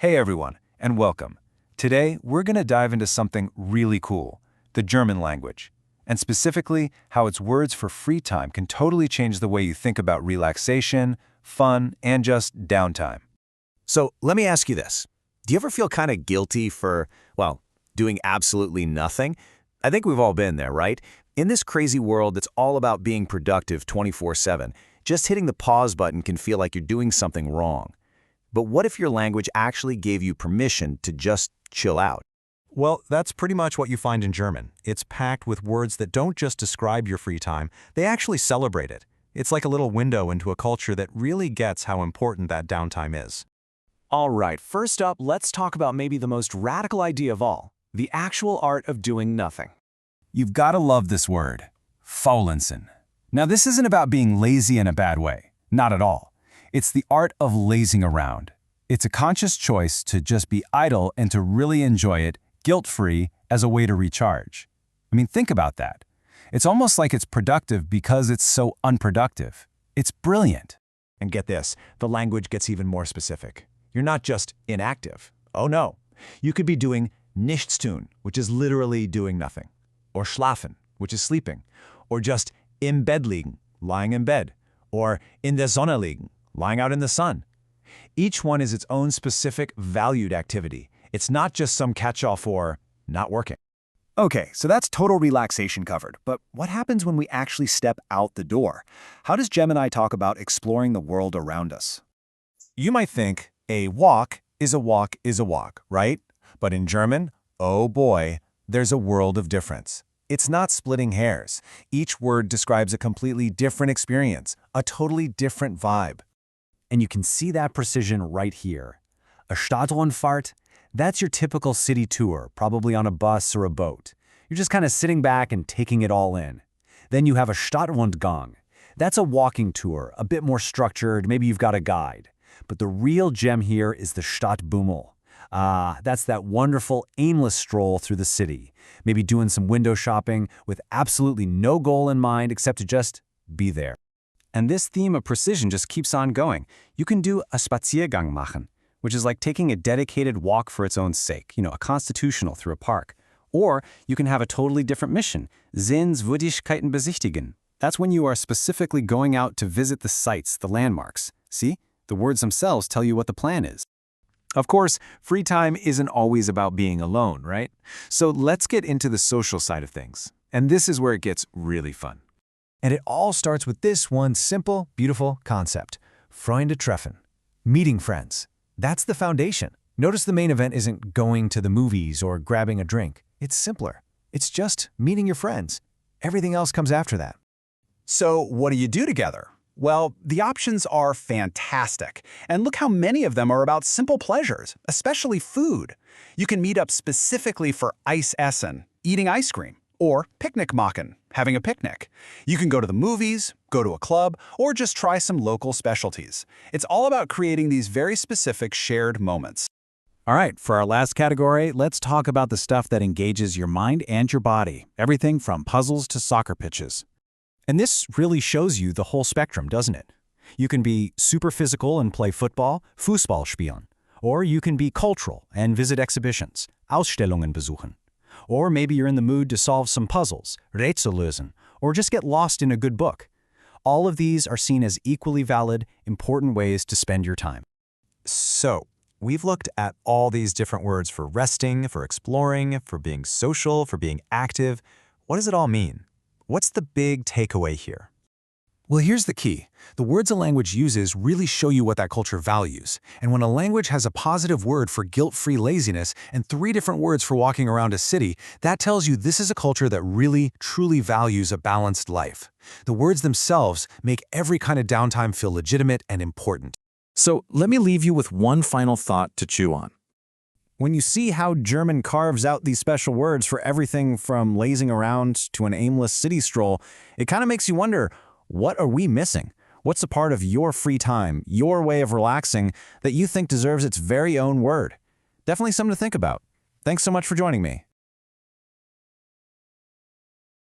Hey everyone, and welcome. Today, we're going to dive into something really cool, the German language, and specifically how its words for free time can totally change the way you think about relaxation, fun, and just downtime. So let me ask you this. Do you ever feel kind of guilty for, doing absolutely nothing? I think we've all been there, right? In this crazy world that's all about being productive 24/7, just hitting the pause button can feel like you're doing something wrong. But what if your language actually gave you permission to just chill out? Well, that's pretty much what you find in German. It's packed with words that don't just describe your free time, they actually celebrate it. It's like a little window into a culture that really gets how important that downtime is. All right, first up, let's talk about maybe the most radical idea of all, the actual art of doing nothing. You've got to love this word, faulenzen. Now, this isn't about being lazy in a bad way, not at all. It's the art of lazing around. It's a conscious choice to just be idle and to really enjoy it, guilt-free, as a way to recharge. I mean, think about that. It's almost like it's productive because it's so unproductive. It's brilliant. And get this, the language gets even more specific. You're not just inactive. Oh no. You could be doing nichts tun, which is literally doing nothing, or schlafen, which is sleeping, or just im Bett liegen, lying in bed, or in der Sonne liegen, lying out in the sun. Each one is its own specific, valued activity. It's not just some catch-all for not working. Okay, so that's total relaxation covered, but what happens when we actually step out the door? How does Gemini talk about exploring the world around us? You might think a walk is a walk is a walk, right? But in German, oh boy, there's a world of difference. It's not splitting hairs. Each word describes a completely different experience, a totally different vibe. And you can see that precision right here. A Stadtrundfahrt, that's your typical city tour, probably on a bus or a boat. You're just kind of sitting back and taking it all in. Then you have a Stadtrundgang. That's a walking tour, a bit more structured, maybe you've got a guide. But the real gem here is the Stadtbummel. That's that wonderful, aimless stroll through the city, maybe doing some window shopping with absolutely no goal in mind except to just be there. And this theme of precision just keeps on going. You can do a Spaziergang machen, which is like taking a dedicated walk for its own sake, a constitutional through a park. Or you can have a totally different mission, Sehenswürdigkeiten besichtigen. That's when you are specifically going out to visit the sites, the landmarks. See? The words themselves tell you what the plan is. Of course, free time isn't always about being alone, right? So let's get into the social side of things. And this is where it gets really fun. And it all starts with this one simple, beautiful concept. Freunde treffen. Meeting friends. That's the foundation. Notice the main event isn't going to the movies or grabbing a drink. It's simpler. It's just meeting your friends. Everything else comes after that. So what do you do together? Well, the options are fantastic. And look how many of them are about simple pleasures, especially food. You can meet up specifically for Eis essen, eating ice cream, or picnic machen, having a picnic. You can go to the movies, go to a club, or just try some local specialties. It's all about creating these very specific shared moments. All right, for our last category, let's talk about the stuff that engages your mind and your body. Everything from puzzles to soccer pitches. And this really shows you the whole spectrum, doesn't it? You can be super physical and play football, Fußball spielen. Or you can be cultural and visit exhibitions, Ausstellungen besuchen. Or maybe you're in the mood to solve some puzzles, Rätsel lösen, or just get lost in a good book. All of these are seen as equally valid, important ways to spend your time. So, we've looked at all these different words for resting, for exploring, for being social, for being active. What does it all mean? What's the big takeaway here? Well, here's the key. The words a language uses really show you what that culture values. And when a language has a positive word for guilt-free laziness and 3 different words for walking around a city, that tells you this is a culture that really, truly values a balanced life. The words themselves make every kind of downtime feel legitimate and important. So let me leave you with one final thought to chew on. When you see how German carves out these special words for everything from lazing around to an aimless city stroll, it kind of makes you wonder, what are we missing? What's a part of your free time, your way of relaxing, that you think deserves its very own word? Definitely something to think about. Thanks so much for joining me.